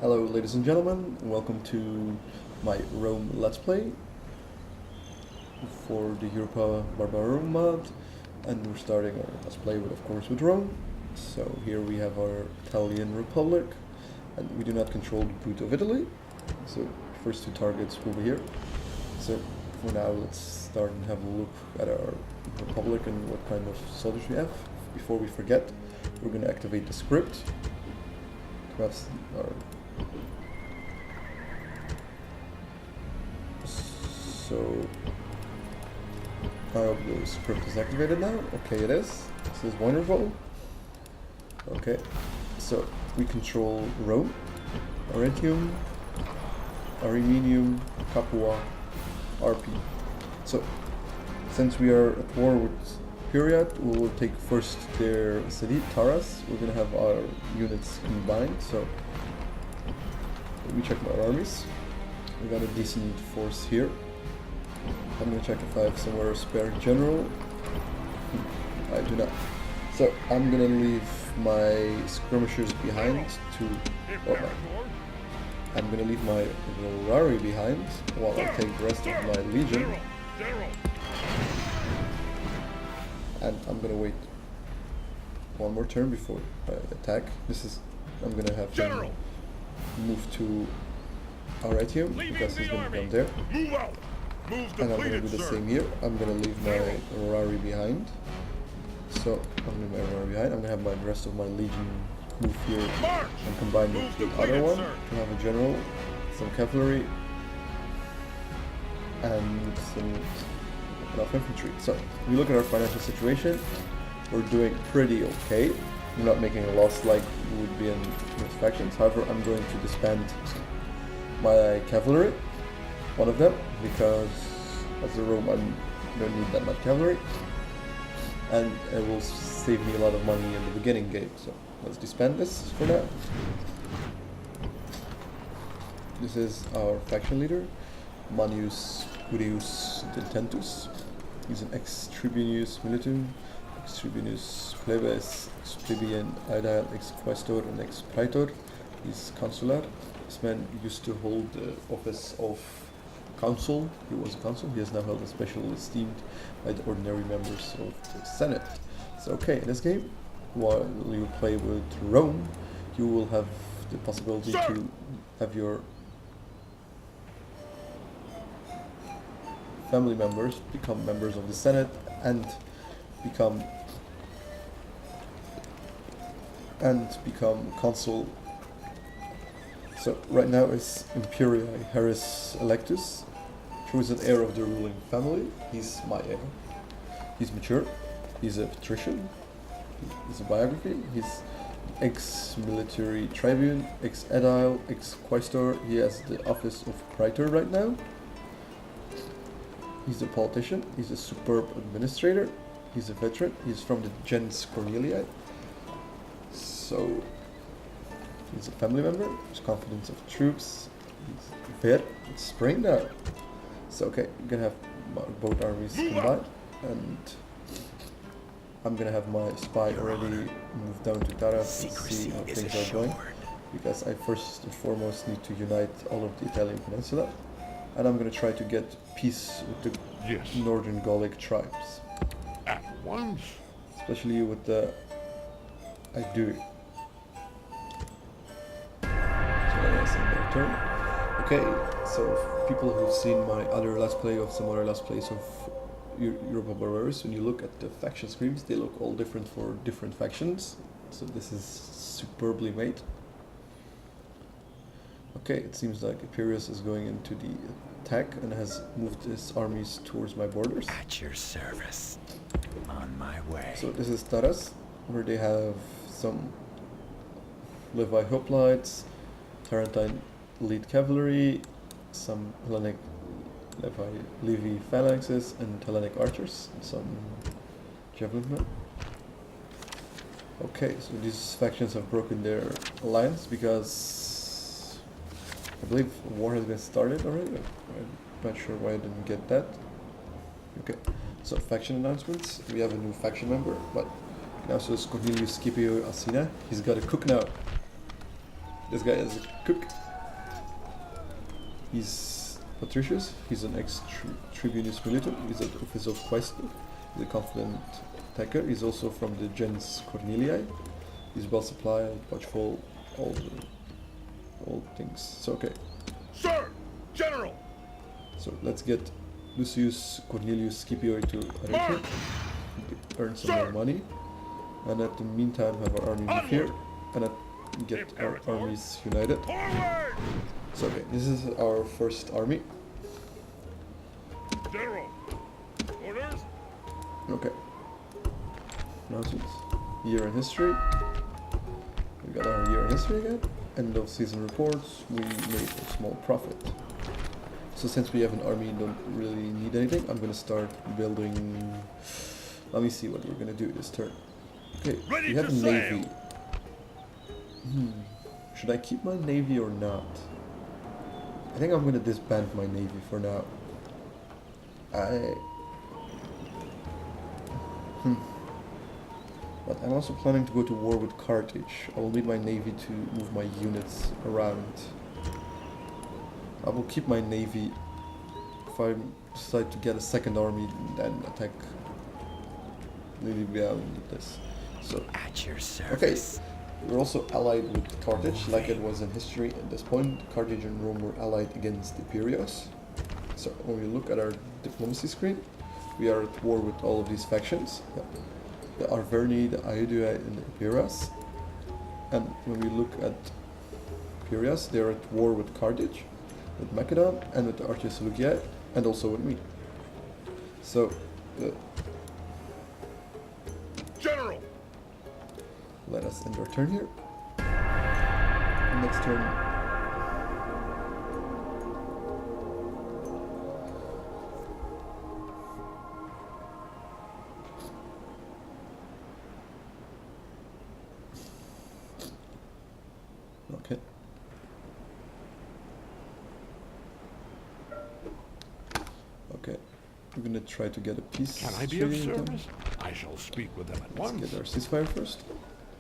Hello ladies and gentlemen, welcome to my Rome Let's Play for the Europa Barbarum mod, and we're starting our Let's Play with, of course, with Rome. So here we have our Italian Republic, and we do not control the boot of Italy, so first two targets will be here. So for now let's start and have a look at our Republic and what kind of soldiers we have. Before we forget, we're going to activate the script to have our So, I hope the script is activated now. Okay, it is. This is wonderful. Okay, so we control Rome, Arretium, Armenium, Capua, RP. So, since we are at war with Period, we will take first their city, Taras. We're gonna have our units combined. So, let me check my armies. We got a decent force here. I'm gonna check if I have somewhere a spare general. I do not. So I'm gonna leave my skirmishers behind to. I'm gonna leave my Volari behind while I take the rest of my legion. And I'm gonna wait one more turn before I attack. I'm gonna have to move to Arretium because he's gonna come there. And I'm going to do the same here. I'm going to leave my Rari behind. So, I'm going to leave my Rari behind. I'm going to have the rest of my legion move here and combine with the other one to have a general, some cavalry, and enough infantry. So, if we look at our financial situation, we're doing pretty okay. We're not making a loss like we would be in most factions. However, I'm going to disband my cavalry, one of them, because as a Rome I don't need that much cavalry, and it will save me a lot of money in the beginning game. So let's disband this for now. This is our faction leader, Manius Curius Dententus. He's an ex-tribunus militum, ex-tribunus plebes, ex-plebeian aedile, ex-quaestor, and ex-praetor. He's consular. This man used to hold the office of consul. He was a consul. He has now held a special esteemed by the ordinary members of the Senate. So okay, in this game, while you play with Rome, you will have the possibility to have your family members become members of the Senate and become consul. So right now is Imperii Harris Electus, who is an heir of the ruling family. He's my heir. He's mature. He's a patrician. He's a biography. He's ex-military tribune, ex-edile, ex-quaestor. He has the office of praetor right now. He's a politician. He's a superb administrator. He's a veteran. He's from the gens Cornelii. So he's a family member. There's confidence of troops. He's vet. It's spring now. So okay, I'm gonna have both armies combined, and I'm gonna have my spy already move down to Taras and see how things are going, because I first and foremost need to unite all of the Italian peninsula, and I'm gonna try to get peace with the northern Gallic tribes. At once? Especially with the Aedui. So that's another turn. Okay, so people who've seen my other Let's Play of some other Let's Plays of Europa Barbaris, when you look at the faction screens, they look all different for different factions. So this is superbly made. Okay, it seems like Imperius is going into the attack and has moved his armies towards my borders. At your service. On my way. So this is Taras, where they have some Levi hoplites, Tarentine lead cavalry, some Hellenic Levi phalanxes, and Hellenic archers, and some javelin men. Okay, so these factions have broken their alliance because I believe war has been started already. I'm not sure why I didn't get that. Okay, so faction announcements. We have a new faction member, but now so is Cornelius Scipio Alcina. He's got a cook now. This guy is a cook. He's Patricius. He's an ex-tribunus militum. He's an office of quaestor. He's a confident attacker. He's also from the gens Cornelii. He's well supplied, watchful, all things. So okay. Sir, General. So let's get Lucius Cornelius Scipio to Arretium. Earn some more money. And at the meantime have our army move here. And get our armies united. Forward! So okay, this is our first army. General. Orders? Okay. Announcements. Year in history. We got our year in history again. End of season reports. We made a small profit. So since we have an army and don't really need anything, I'm gonna start building. Let me see what we're gonna do this turn. Okay, Ready we have to a sail. navy. Should I keep my navy or not? I think I'm gonna disband my navy for now. But I'm also planning to go to war with Carthage. I will need my navy to move my units around. I will keep my navy if I decide to get a second army and then attack Libya with this. So At your okay, service. we're also allied with Carthage, like it was in history at this point. Carthage and Rome were allied against the Imperios. So when we look at our diplomacy screen, we are at war with all of these factions. The Arverni, the Aedui, and the Epiras. And when we look at Epiras, they're at war with Carthage, with Macedon, and with the Archieseleucidae, and also with me. So, General. let us end our turn here. Next turn. Okay. Okay. We're gonna try to get a peace. Can I be of treaty with them. service? I shall speak with them at Let's once. get our ceasefire first.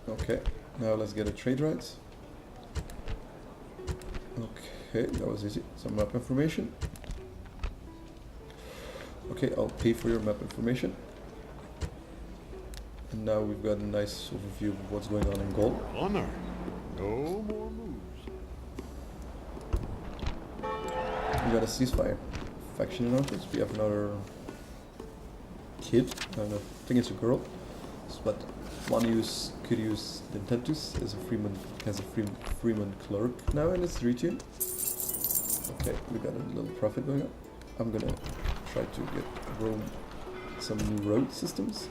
Okay, now let's get a trade rights. Okay, that was easy. Some map information. Okay, I'll pay for your map information. And now we've got a nice overview of what's going on in Gaul. Honor. No more moves. We got a ceasefire. Faction announcements. We have another kid. I don't know. I think it's a girl. But Manius Curius Dententus is a freeman. Has a freeman clerk now in its region. Okay, we got a little profit going on. I'm gonna try to get Rome some new road systems.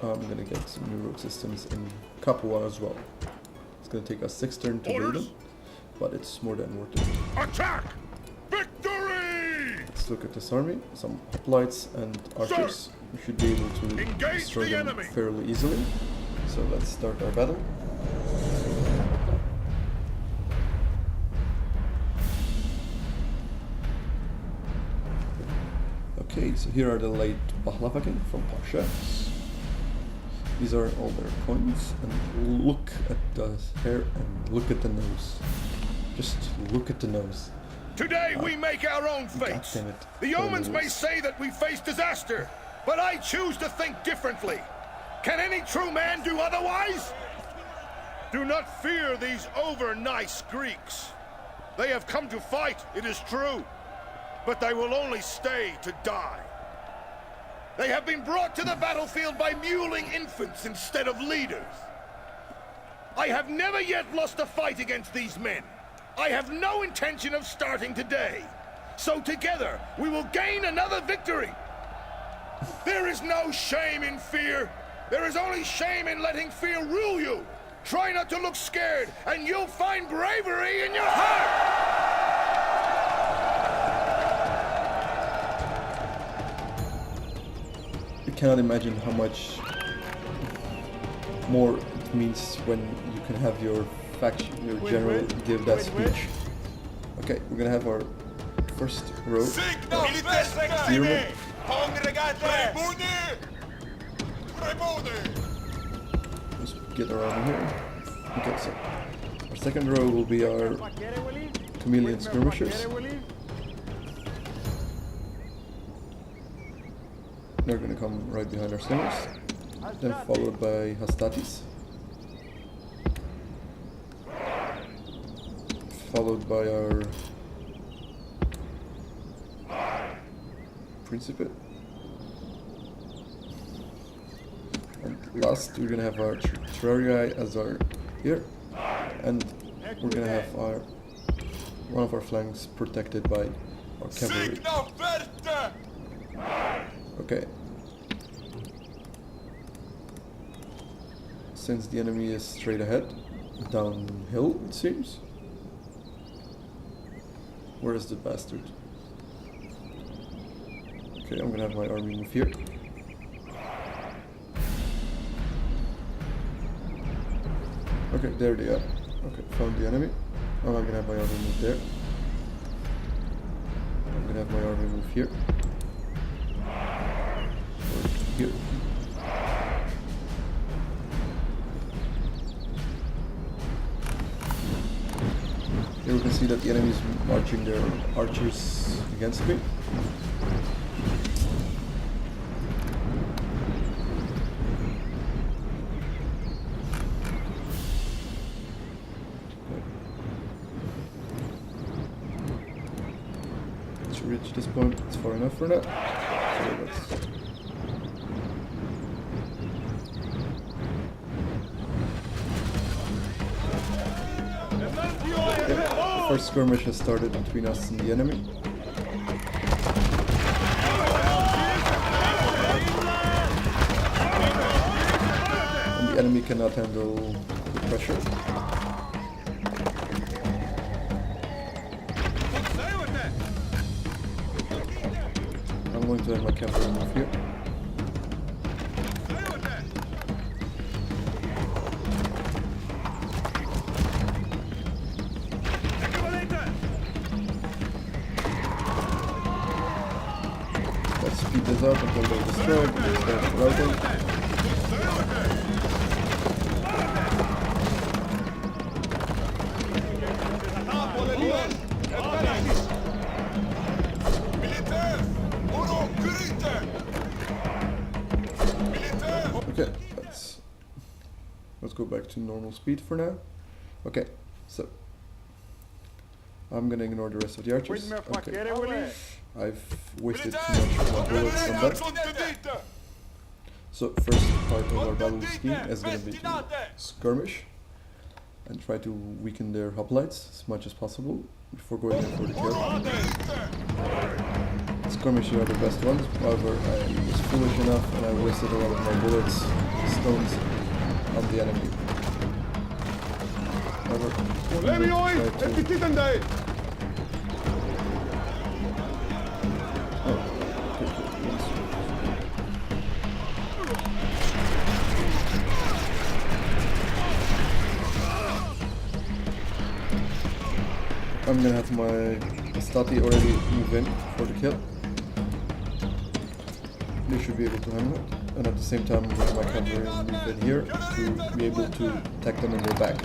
I'm gonna get some new road systems in Capua as well. It's gonna take us 6 turns to build Orders. them, but it's more than worth it. Attack! Victory! Let's look at this army. Some hoplites and archers. We should be able to Engage destroy the them enemy. fairly easily. So let's start our battle. Okay, so here are the late Pahlavakin from Pasha. These are all their coins, and look at the hair and look at the nose. Just look at the nose. Today we make our own God fate. damn it. The omens may Nose. say that we face disaster, but I choose to think differently. Can any true man do otherwise? Do not fear these over-nice Greeks. They have come to fight, it is true, but they will only stay to die. They have been brought to the battlefield by mewling infants instead of leaders. I have never yet lost a fight against these men. I have no intention of starting today. So together, we will gain another victory. There is no shame in fear. There is only shame in letting fear rule you. Try not to look scared, and you'll find bravery in your heart! You cannot imagine how much more it means when you can have your faction, your general give that speech. Okay, we're gonna have our first row. Spearmen. Just get our army here. Okay, so our second row will be our chameleon skirmishers. They're gonna come right behind our slingers, then followed by Hastatis, followed by our Principate, and last we're gonna have our Terrarii as our here, and we're gonna have our one of our flanks protected by our cavalry. Okay. Since the enemy is straight ahead, downhill it seems. Where is the bastard? Okay, I'm gonna have my army move here. Okay, there they are. Okay, found the enemy. I'm gonna have my army move there. I'm gonna have my army move here. Here. Here we can see that the enemy is marching their archers against me. To reach this point, it's far enough for now. So let's first skirmish has started between us and the enemy. And the enemy cannot handle the pressure. I'm going to have my cavalry move here. Speed this up until they're destroyed, and start routing. Okay, let's go back to normal speed for now. Okay, so I'm gonna ignore the rest of the archers. Okay. I've wasted too much of my bullets on that. So first part of our battle scheme is going to be to skirmish and try to weaken their hoplites as much as possible before going in for the kill. Skirmishes are the best ones, however I was foolish enough and I wasted a lot of my bullets, stones on the enemy. However, I'm gonna have my Stati already move in for the kill. They should be able to handle it. And at the same time, I'm gonna have my cavalry move in here to be able to attack them in their back.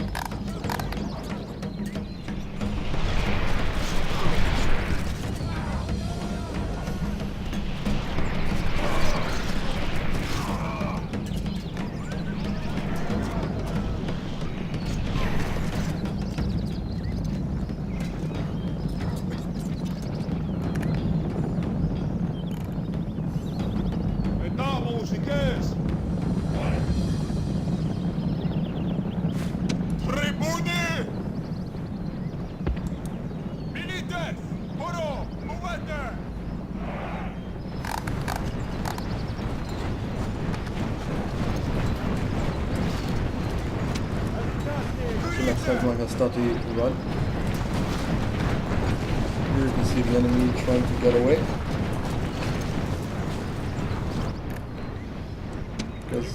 Next time my Hastati run. Here you can see the enemy trying to get away. Because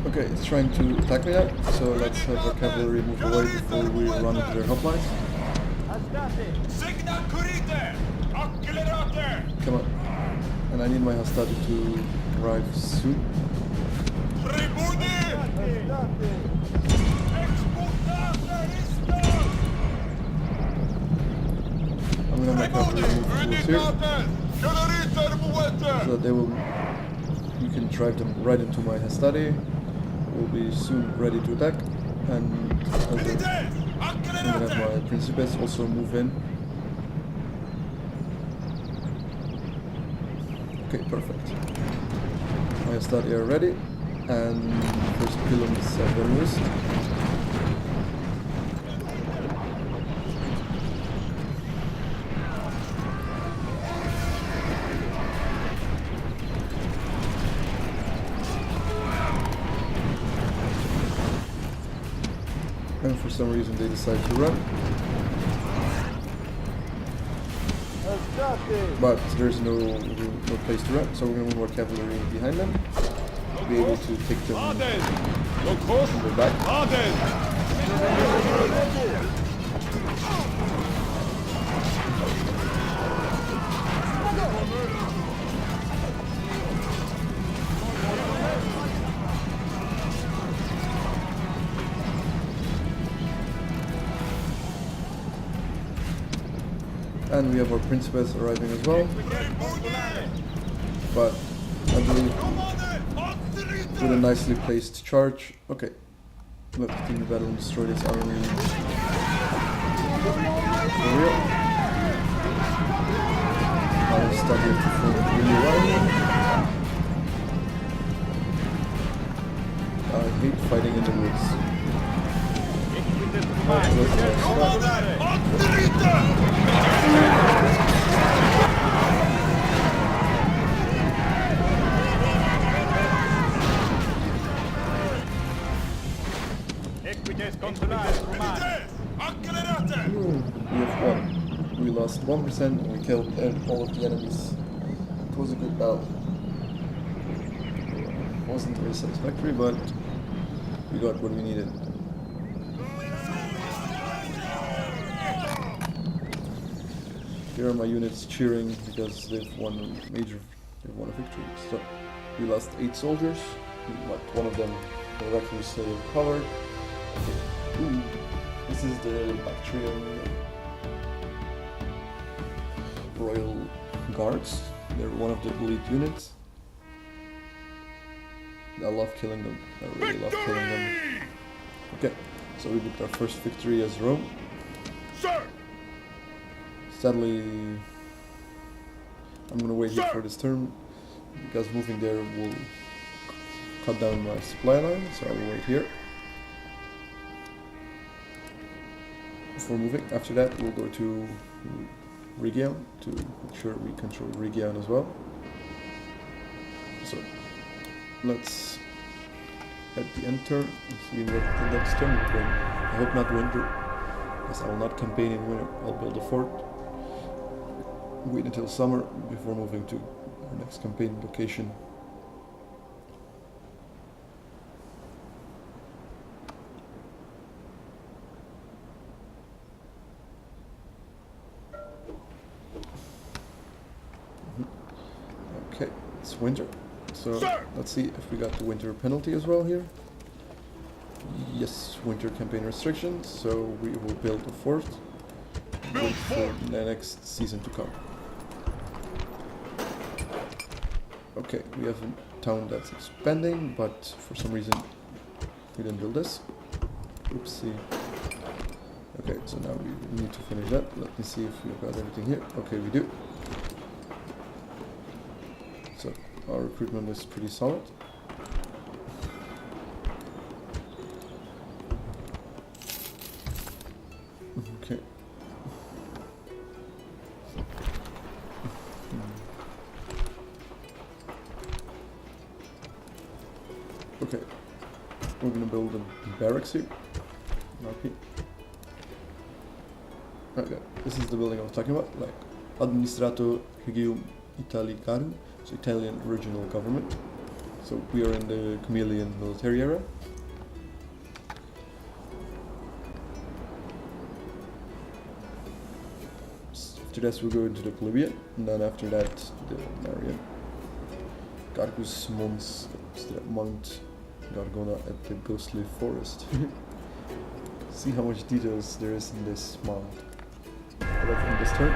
okay, it's trying to attack me now, so let's have our cavalry move away before we run into their hoplites. Signa currite! Accelerate! Come on. And I need my Hastati to arrive soon. Tribuni! Exportate isto! I'm gonna make cavalry move towards here, so that they will. You can drive them right into my Hastati. Will be soon ready to attack, and I'm gonna have my Principes also move in. Okay, perfect. My Hastati are ready, and first pylons have been used. And for some reason they decide to run. But there's no place to run, so we're going to move more cavalry behind them. Be able to take them from the back. And we have our Principes arriving as well. But I believe with a nicely placed charge. Okay. Let the team battle and destroy this army. For real. I'll start here to form really well. I hate fighting in the woods. We have won. We lost 1% and we killed all of the enemies. It was a good battle. It wasn't very satisfactory, but we got what we needed. Here are my units cheering because they've won a victory. So we lost 8 soldiers, but one of them miraculously recovered. Ooh, this is the Bactrian Royal Guards. They're one of the elite units. I love killing them. I really love killing them. Okay, so we booked our first victory as Rome. Sir! Sadly, I'm gonna wait here for this turn because moving there will cut down my supply line, so I will wait here. Before moving, after that we'll go to Rhegion to make sure we control Rhegion as well. So let's at the end turn see what the next turn will bring. I hope not winter, because I will not campaign in winter. I'll build a fort. Wait until summer before moving to our next campaign location. Okay, it's winter. So let's see if we got the winter penalty as well here. Yes, winter campaign restrictions. So we will build a fort. Wait for the next season to come. Okay, we have a town that's expanding, but for some reason we didn't build this. Oopsie. Okay, so now we need to finish that. Let me see if we've got everything here. Okay, we do. So our recruitment is pretty solid. Okay. Okay, we're gonna build a barracks here. RP. Okay, this is the building I was talking about, like Administrato Regium Italicarum, so Italian regional government. So we are in the Chameleon military era. After this we go into the plebeian, and then after that the Marian. Gargus Mons Mount Gargona at the ghostly forest. See how much details there is in this mount. Apart from this turn.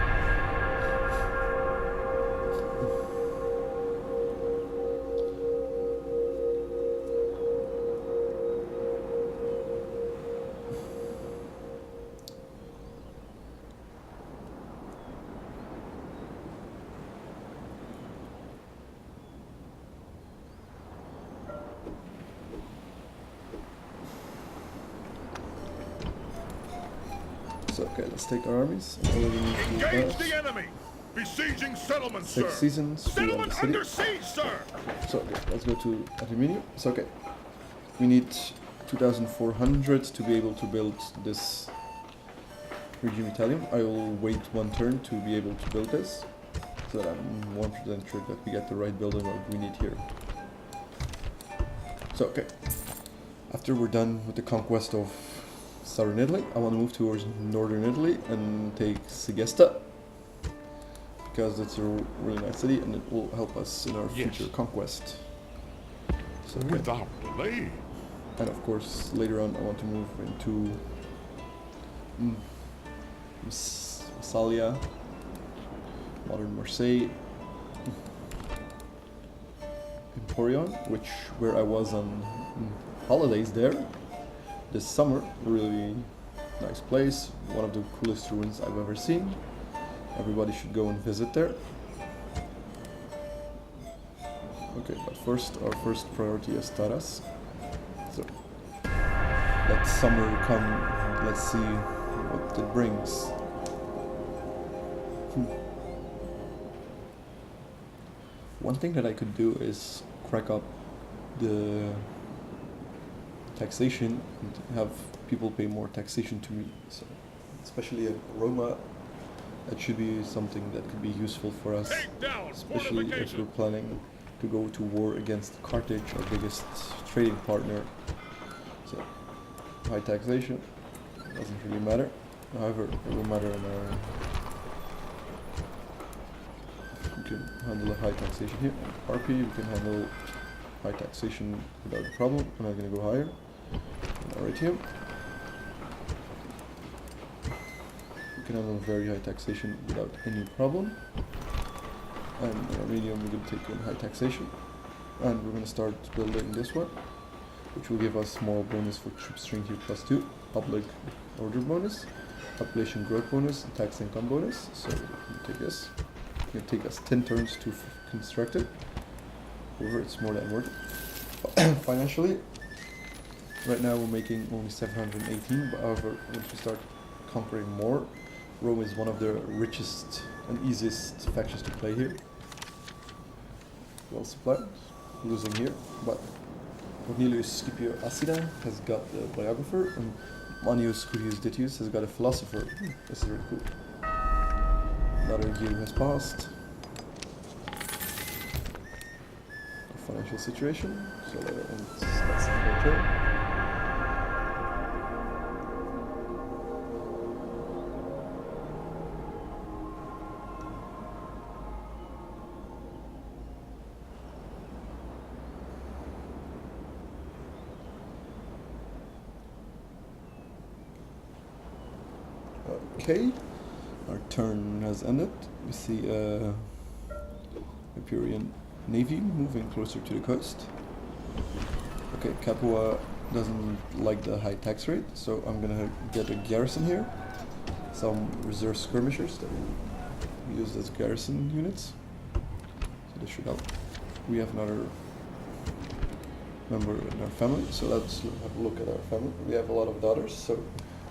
So, okay, let's take our armies. Engage the enemy! Besieging settlements, sir! 6 seasons. Settlement under siege, sir! So, okay, let's go to Armenia. So, okay, we need 2,400 to be able to build this Regium Italium. I will wait one turn to be able to build this, so that I'm 1% sure that we get the right building what we need here. So, okay, after we're done with the conquest of southern Italy, I want to move towards northern Italy and take Segesta, because it's a really nice city and it will help us in our future conquest. So, okay. Without delay. And of course, later on, I want to move into Massalia, modern Marseille, Emporion, where I was on holidays there this summer. Really nice place, one of the coolest ruins I've ever seen. Everybody should go and visit there. Okay, but first, our first priority is Taras. So, let summer come, let's see what it brings. One thing that I could do is crack up the taxation and have people pay more taxation to me. So, especially in Roma, that should be something that could be useful for us, especially if we're planning to go to war against Carthage, our biggest trading partner. So, high taxation doesn't really matter. However, it will matter in our... We can handle a high taxation here. RP, we can handle high taxation without a problem. I'm not going to go higher. Right here. We can handle very high taxation without any problem. And in Armenia, we're going to take on high taxation. And we're going to start building this one, which will give us moral bonus for troop strength here +2, public order bonus, population growth bonus, and tax income bonus. So we'll take this. It's going to take us 10 turns to construct it. However, it's more than worth it. Financially, right now we're making only 718, but however, once we start conquering more, Rome is one of the richest and easiest factions to play here. Well supplied, losing here, but Cornelius Scipio Acida has got the biographer, and Manius Curius Ditius has got a philosopher. This is really cool. Another year has passed. Our financial situation, so that's the turn. Okay, our turn has ended. We see Empyrean Navy moving closer to the coast. Okay, Capua doesn't like the high tax rate, so I'm gonna get a garrison here. Some reserve skirmishers that we use as garrison units. So this should help. We have another member in our family, so let's have a look at our family. We have a lot of daughters, so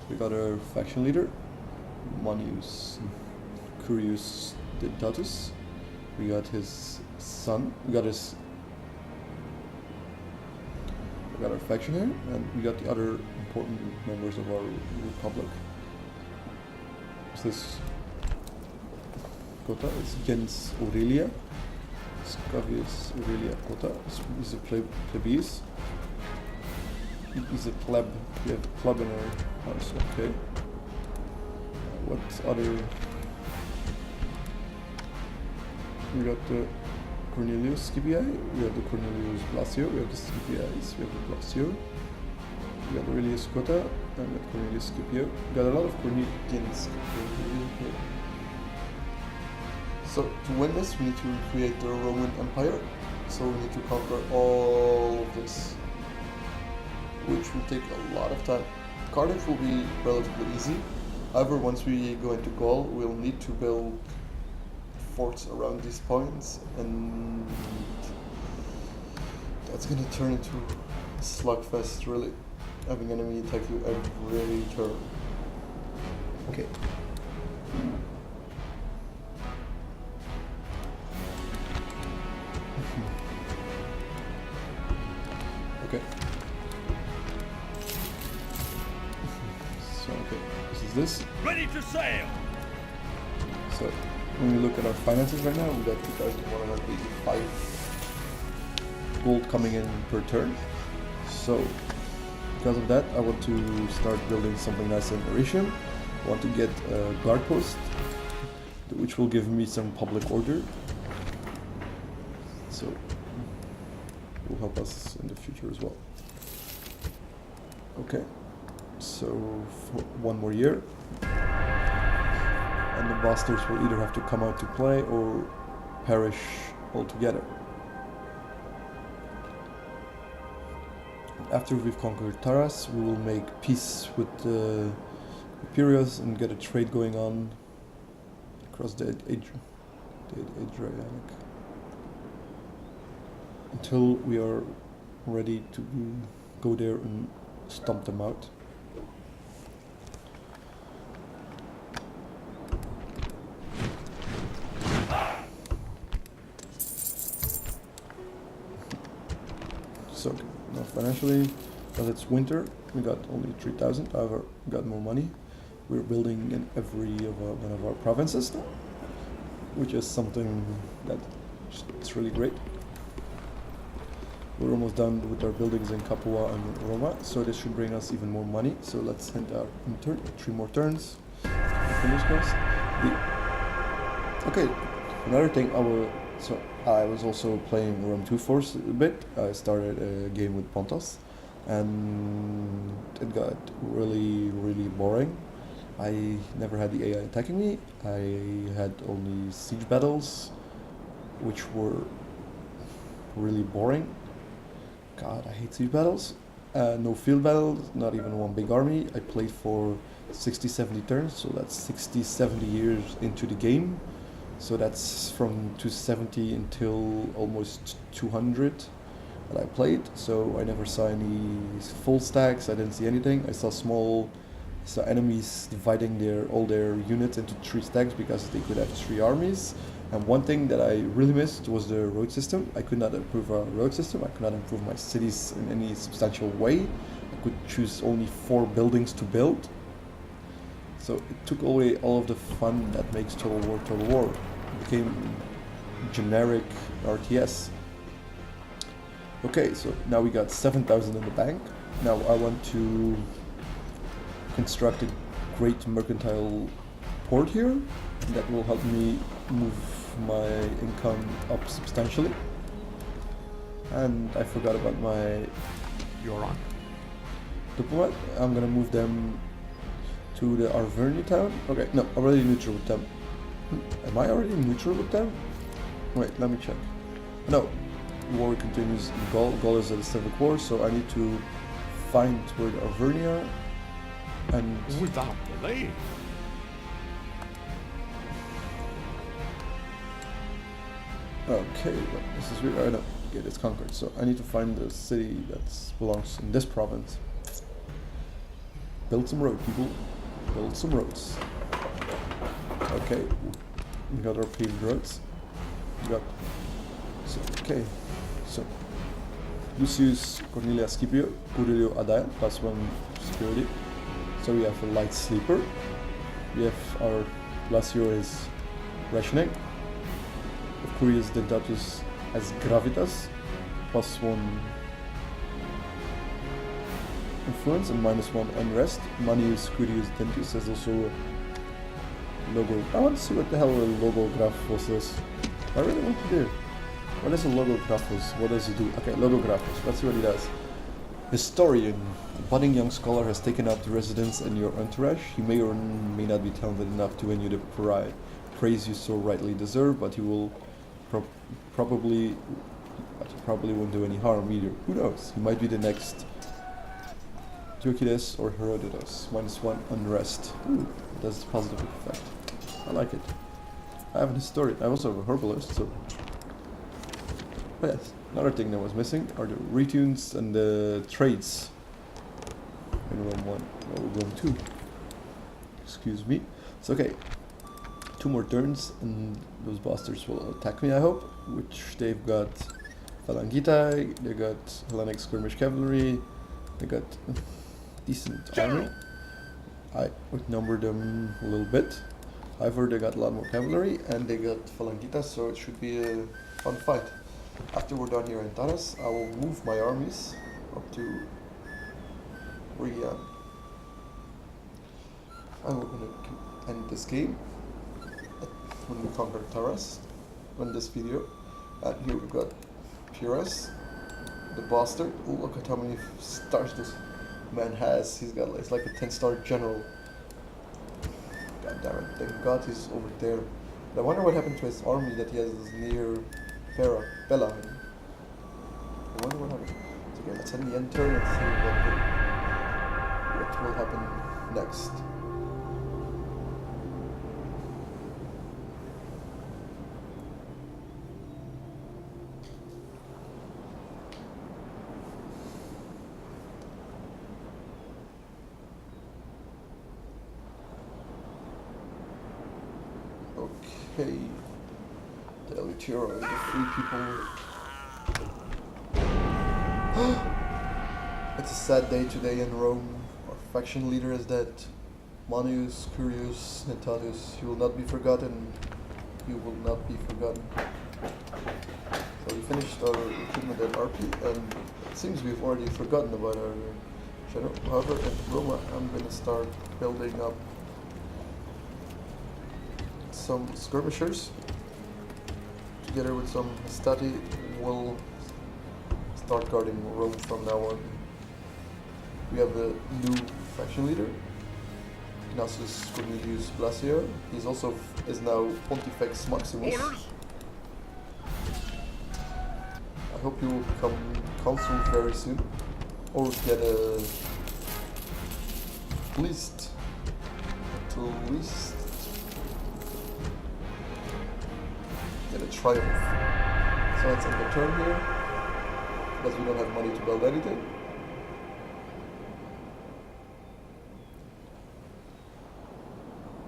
we got our faction leader, Manius Curius Dentatus. We got his son. We got our faction here, and we got the other important members of our republic. So this Kota is Gens Aurelia. Scavius Aurelia Kota. He's a plebeius. He's a pleb. We have a pleb in our house. Okay. What other we got the Cornelius Scipii, we have the Cornelius Blasio, we have the Scipias, we have the Blasio, we got Aurelius Cotta, and we got Cornelius Scipio. We got a lot of Cornelians here. So to win this, we need to create the Roman Empire. So we need to conquer all of this, which will take a lot of time. Cardiff will be relatively easy. However, once we go into Gaul, we'll need to build forts around these points, and that's gonna turn into a slugfest, really. Having enemy attack you every turn. Okay. Okay. So, okay, this is this. Ready to sail! So, when we look at our finances right now, we got 2,185 gold coming in per turn. So, because of that, I want to start building something nice in Oritium. I want to get a guard post, which will give me some public order. So, will help us in the future as well. Okay, so for one more year, and the bastards will either have to come out to play or perish altogether. After we've conquered Taras, we will make peace with the Imperials and get a trade going on across the Adriatic until we are ready to go there and stomp them out. So now financially, because it's winter, we got only 3,000. However, we got more money. We're building in every one of our provinces now, which is something that it's really great. We're almost done with our buildings in Capua and Roma, so this should bring us even more money. So let's hit our turn, 3 more turns. Fingers crossed. Okay, another thing so I was also playing Rome 2 Force a bit. I started a game with Pontos, and it got really boring. I never had the AI attacking me. I had only siege battles, which were really boring. God, I hate siege battles. No field battles, not even one big army. I played for 60-70 turns, so that's 60-70 years into the game. So that's from 270 until almost 200 that I played. So I never saw any full stacks, I didn't see anything. I saw enemies dividing all their units into 3 stacks because they could have 3 armies. And one thing that I really missed was the road system. I could not improve our road system. I could not improve my cities in any substantial way. I could choose only 4 buildings to build. So it took away all of the fun that makes Total War Total War. It became generic RTS. Okay, so now we got 7,000 in the bank. Now I want to construct a great mercantile port here that will help me move my income up substantially. And I forgot about my diplomat. I'm gonna move them to the Arverni town. Okay, no, I'm already neutral with them. Am I already neutral with them? Wait, let me check. No, war continues in Gaul. Gaul is at a civic war, so I need to find where the Arverni are. And Without delay. okay, but this is weird. Oh no, okay, it's conquered. So I need to find the city that belongs in this province. Build some road, people. Build some roads. Okay, we got our paved roads. So Lucius Cornelia Scipio, Aurelio Adael, +1 security. So we have a light sleeper. We have our Blasio is rationing. Curious Dentatus as Gravitas, +1 influence and -1 unrest. Manius Curious Dentus has also a logo. I want to see what the hell a logo graph was this. I really want to do. What is a logographos? What does he do? Okay, logographos. Let's see what he does. Historian. A budding young scholar has taken up residence in your entourage. He may or may not be talented enough to win you the praise you so rightly deserve, but he will probably won't do any harm either. Who knows? He might be the next Thucydides or Herodotus. -1 unrest. Ooh, that's a positive effect. I like it. I have a historian. I also have a herbalist, so... Oh, yes, another thing that was missing are the retunes and the trades in Rome 1, or Rome 2. Excuse me. So, okay. 2 more turns, and those bastards will attack me, I hope. Which they've got Phalangitae, they got Hellenic skirmish cavalry, they got decent army. I outnumber them a little bit. However, they got a lot more cavalry, and they got Phalangitas, so it should be a fun fight. After we're done here in Taras, I will move my armies up to Rian. And we're gonna end this game when we conquer Taras, in this video. And here we've got Pyrrhus, the bastard. Oh, look at how many stars this man has. It's like a 10-star general. God damn it, thank God he's over there. But I wonder what happened to his army that he has near Bella. I wonder what happened. So, okay, let's end the end turn and see what will happen next. Okay, the Elitira, the 3 people. It's a sad day today in Rome. Our faction leader is dead. Manius Curius Natalius. He will not be forgotten. He will not be forgotten. So we finished our recruitment at RP, and it seems we've already forgotten about our general. However, at Roma, I'm gonna start building up some skirmishers. Together with some stati, will start guarding Rome from now on. We have a new faction leader, Ignatius Cornelius Blasio. He's also is now Pontifex Maximus. Orders? I hope you will become consul very soon, or get a at least get a triumph. So let's end the turn here, because we don't have money to build anything.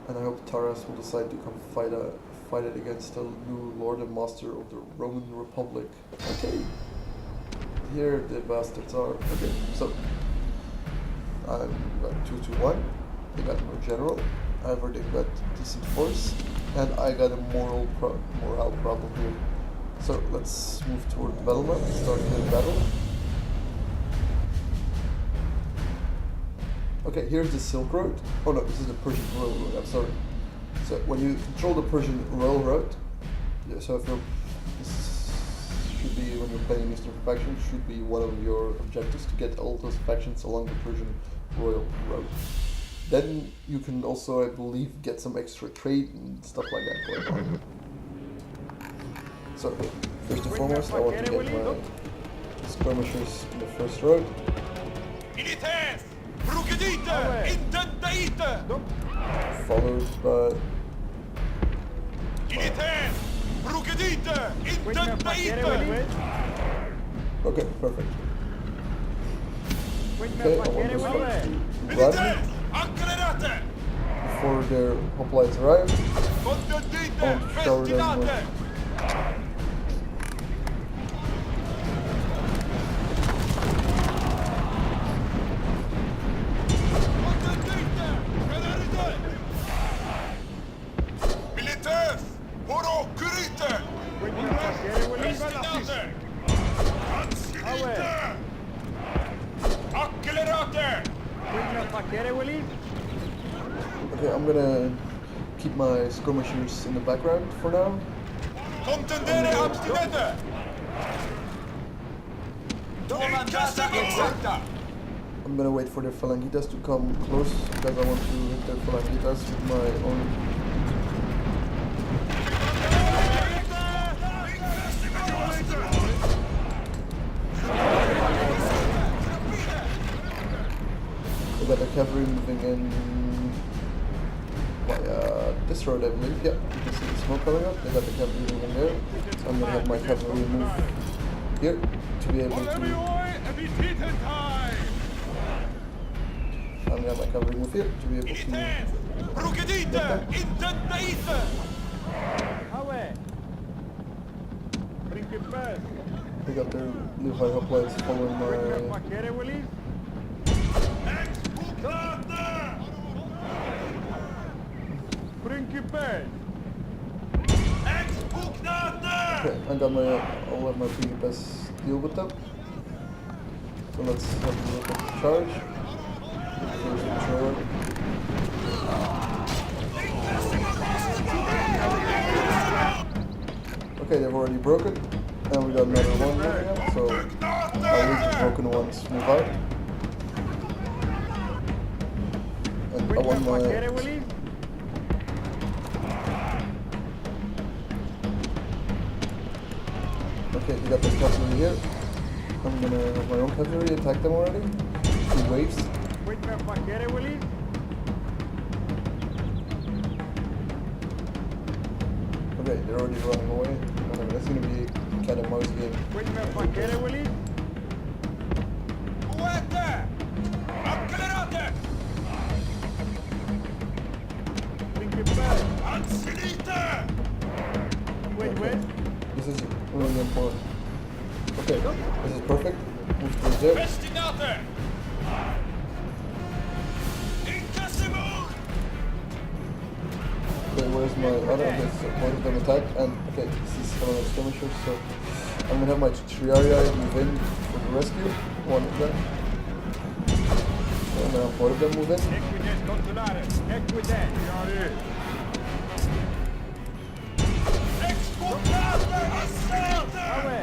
And I hope Taras will decide to come fight it against the new Lord and Master of the Roman Republic. Okay. Here the bastards are. Okay, so I'm 2-1. They got no general. However, they've got decent force, and I got a morale problem here. So let's move toward the battle map. Start the battle. Okay, here's the Silk Road. Oh no, this is the Persian Railroad. I'm sorry. So when you control the Persian Railroad, yeah, so if you're, this should be when you're playing Eastern faction, should be one of your objectives to get all those factions along the Persian Royal Road. Then you can also, I believe, get some extra trade and stuff like that going on. So first and foremost, I want to get my skirmishers in the first road. Followed by okay, perfect. Okay, I want this one to run before their hoplites arrive. I want to shower them with okay, I'm gonna keep my skirmishers in the background for now. Contendere abstinete! Incassa exacta! I'm gonna wait for their phalangitas to come close because I want to hit their phalangitas with my own. We got the cavalry moving in via this road, I believe. Yeah, you can see the smoke coming up. They got the cavalry moving there. So I'm gonna have my cavalry move here to be able to. I'm gonna have my cavalry move here to be able to. Rugedite! Intentaite! They got their new high hoplites following my. Okay, I got my. I'll let my PPS deal with them. So let's have a look at the charge. First charge. Okay, they've already broken. And we got another one moving up, so I'll leave the broken ones move out. And I want my. Okay, we got the cavalry here. I'm gonna have my own cavalry attack them already. 2 waves. Okay, they're already running away. That's gonna be a cat and mouse game. Muete! Accelerate! Ansilite! Okay. This is really important. Okay, this is perfect. Move towards there. Festinate! Incassimur! Okay, where's my other? Okay, so both of them attack, and okay, this is one of the skirmishers, so I'm gonna have my Triarii move in for the rescue. One of them. I'm gonna have both of them move in. Expugnate! Assalte!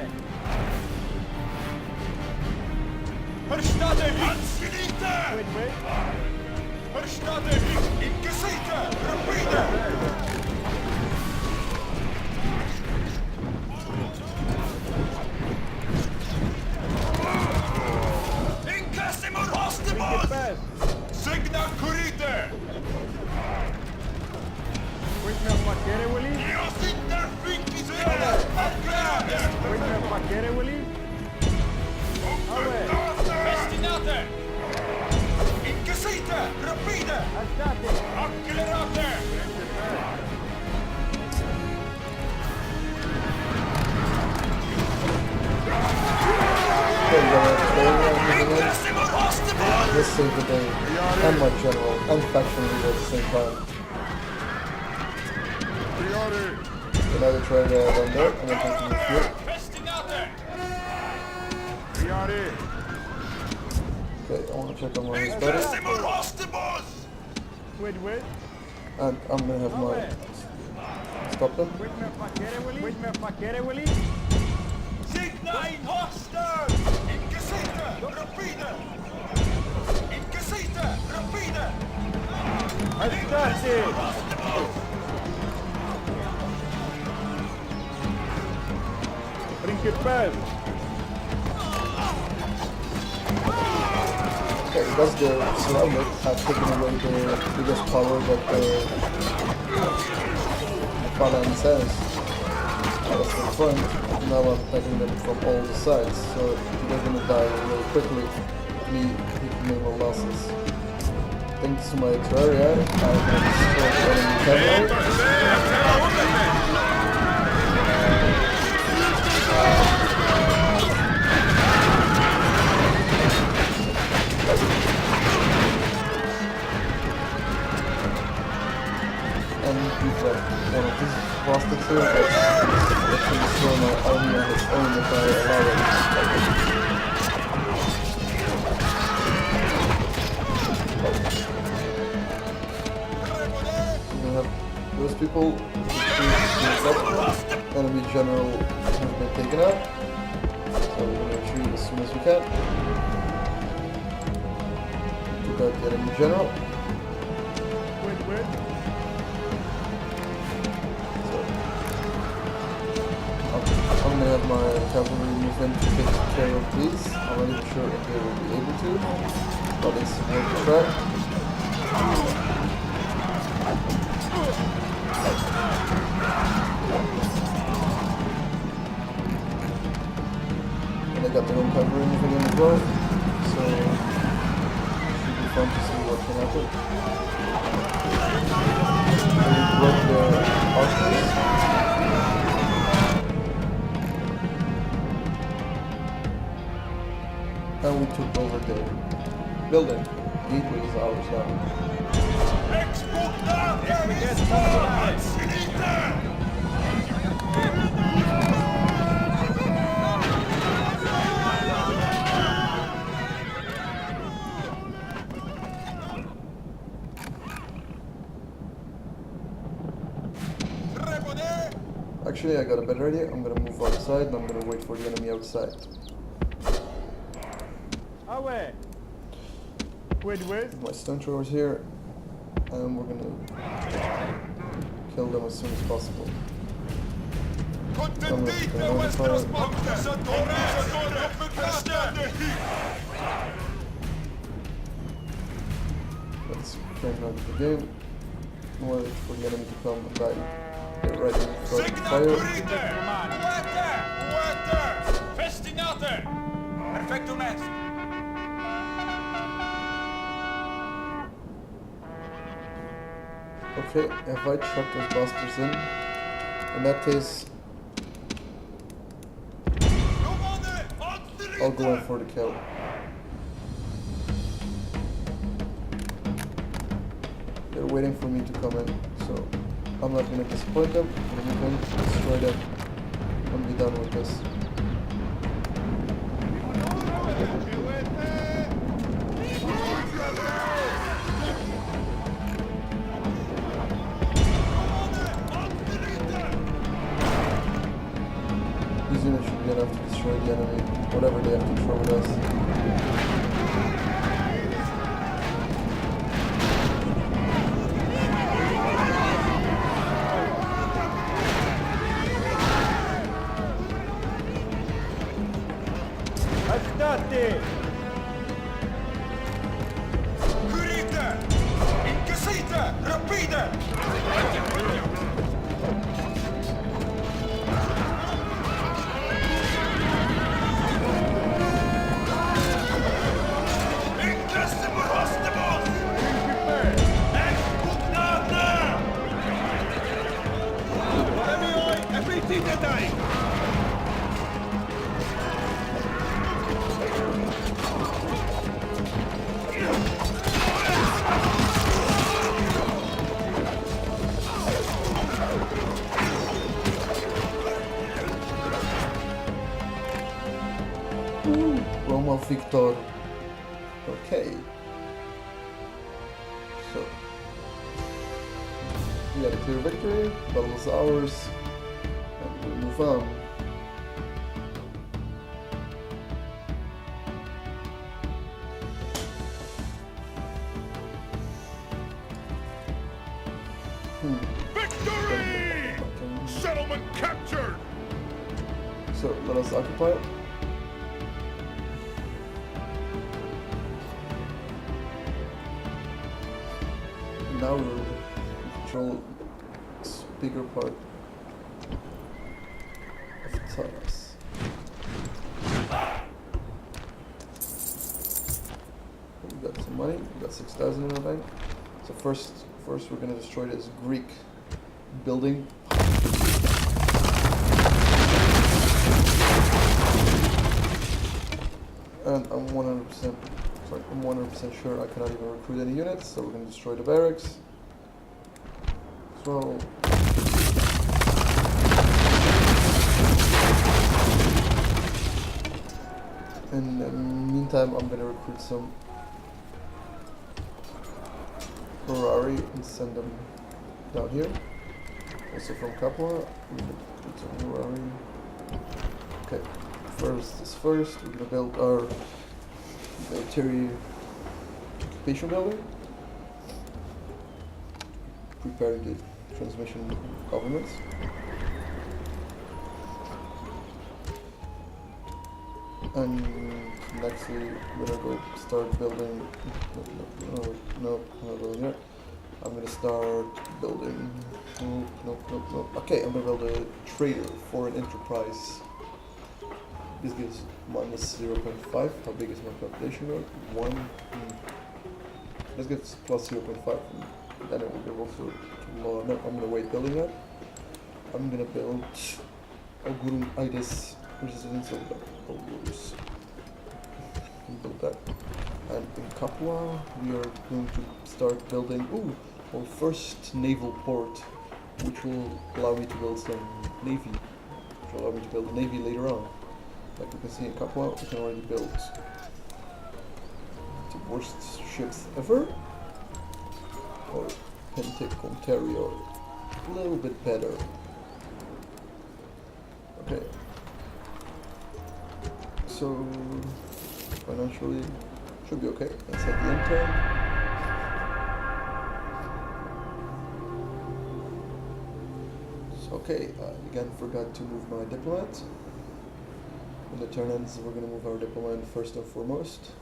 Verstatevi! Ansilite! Verstatevi! Inquisite! Rapide! Incassimur hostibus! Signa curite! Dios interfincisere! Accerate! Festinate! Inquisite! Rapide! Accelerate! Okay, we got a Incassimur hostibus! This saved the day, and my general, and faction leader at the same time. Another try to run there, and then continue here. Festinate! Okay, I want to check on my status. Incassimur hostibus! And I'm gonna have my stop them. Signa in hoster! Inquisite! Rapide! Inquisite! Rapide! Incassimur hostibus! Okay, because they're surrounded, I've taken away the biggest power that the phalanx has. That's the front. Now I'm attacking them from all the sides, so they're gonna die really quickly. Me with minimal losses. Thanks to my Terraria, I'm gonna destroy the enemy cavalry. And we've got one of these bastards here that can destroy my army on its own if I allow it. those people. Enemy general has been taken out. So we're gonna retreat as soon as we can. Took out the enemy general. So I'm gonna have my cavalry move in to take care of these. I'm not even sure if they will be able to. But it's worth a try. And they got their own cavalry moving in as well. So it should be fun to see what can happen. They broke their archers. And we took over their building. Gateway is ours now. Actually, I got a better idea. I'm gonna move outside and I'm gonna wait for the enemy outside. Away. Wait. My stone throwers here, and we're gonna kill them as soon as possible. Contendite vuestros pontes, Let's crank out the game. Wait for the enemy to come and die. Get ready to start Signa fire. purite! Muerte! Festinate! Perfectum est! Okay, if I chuck those bastards in that case, I'll go in for the kill. They're waiting for me to come in, so I'm not gonna disappoint them. I'm gonna destroy them and be done with this. These units should be enough to destroy the enemy, whatever they have to throw at us. Astate. Curite! Inquisite! Rapide! Incredible hostables! Expugnate! Everything that I. Roma Victor. Okay. So we got a clear victory, battle is ours, and we move on. Victory! Settlement captured! So let us occupy it. Now we control this bigger part of Taurus. We got some money, we got 6,000 in our bank. So first we're gonna destroy this Greek building. And I'm 100% sure I cannot even recruit any units, so we're going to destroy the barracks as well. In the meantime, I'm going to recruit some Ferrari and send them down here. Also from Capua, we're gonna put some new army. Okay, first is first, we're gonna build our military occupation building. Prepare the transmission governments. And nextly, we're gonna go start building. No, I'm not building yet. I'm gonna start building. Nope. Okay, I'm gonna build a trader for an enterprise. This gives minus 0.5. How big is my population node? 1. This gives plus 0.5. Then it will give also to law. No, I'm gonna wait building that. I'm gonna build Augurum Ides Resistance of the Augurs. Build that. And in Capua, we are going to start building our first naval port, which will allow me to build some navy. Which will allow me to build a navy later on. Like you can see in Capua, we can already build the worst ships ever. Or Pentec Ontario, a little bit better. Okay. So financially should be okay. Let's set the intern. So okay, again forgot to move my diplomat. When the turn ends, we're gonna move our diplomat first and foremost.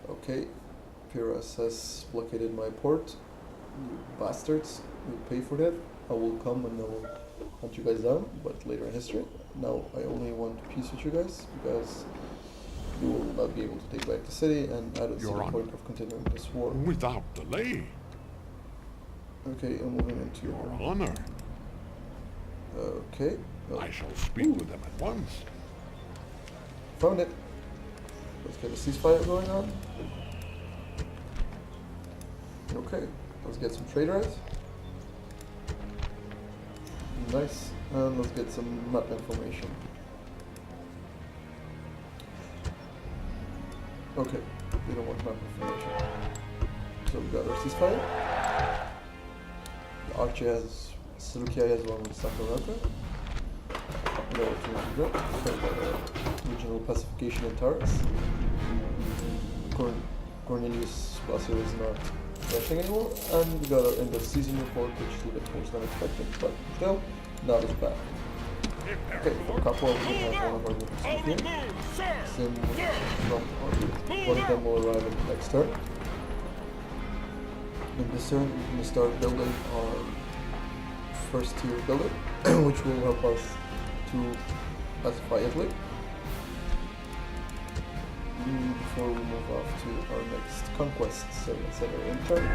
Okay, Pyrrhus has blockaded my port. You bastards, you'll pay for that. I will come and I will hunt you guys down, but later in history. Now I only want peace with you guys because you will not be able to take back the city, and I don't see the point of continuing this war. Without delay. Okay, I'm moving into Your honor. Okay. I shall speak with them at once. Found it. Let's get a ceasefire going on. Okay, let's get some trade rights. Nice. And let's get some map information. Okay, we don't want map information. So we got our ceasefire. The Archie has, Seleucia has one with Sacramento. No, we got regional pacification in Taurus. Cornelius Placer is not rushing anymore, and we got our end of season report, which is a bit more than expected, but still not as bad. Okay, for Capua we have one of our units here. Sim from one of them will arrive in the next turn. In this turn, we're going to start building our first tier building, which will help us to pacify Italy. Before we move off to our next conquest, so let's set our intern.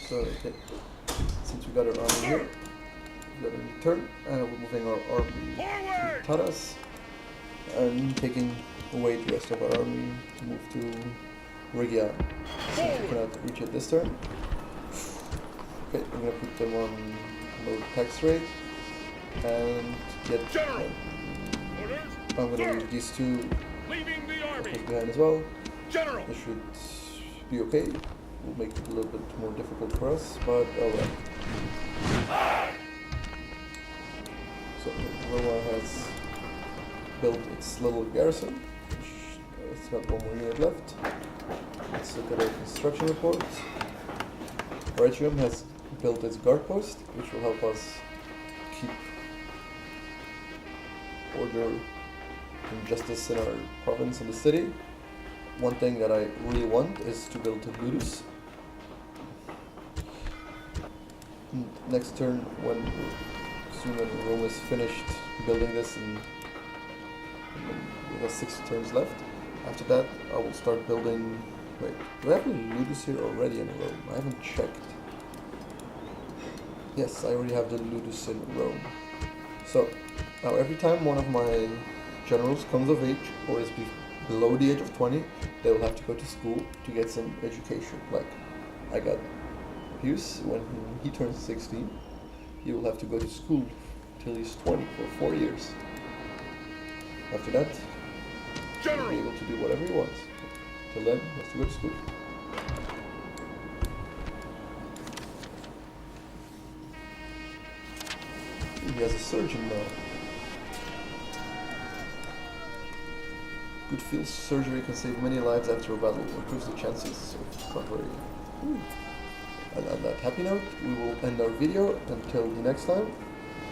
So, okay, since we got our army here, we got a new turn, and we're moving our army to Taras, and taking away the rest of our army to move to Regia, since we cannot reach it this turn. Okay, we're gonna put them on low tax rate, and get... I'm gonna leave these two behind as well. General! This should be okay. Will make it a little bit more difficult for us, but oh well. So Roma has built its little garrison. It's got one more unit left. Let's look at our construction report. Retium has built its guard post, which will help us keep order and justice in our province and the city. One thing that I really want is to build a ludus. Next turn, when Rome is finished building this, and we have 6 turns left. After that, I will start building. Wait, do I have a ludus here already in Rome? I haven't checked. Yes, I already have the ludus in Rome. So Now every time one of my generals comes of age or is below the age of 20, they will have to go to school to get some education. Like I got Hughes, when he turns 16, he will have to go to school till he's 20 for 4 years. After that, he'll be able to do whatever he wants. Till then, he has to go to school. He has a surgeon now. Good field surgery can save many lives after a battle, improves the chances of recovery. And on that happy note, we will end our video. Until the next time,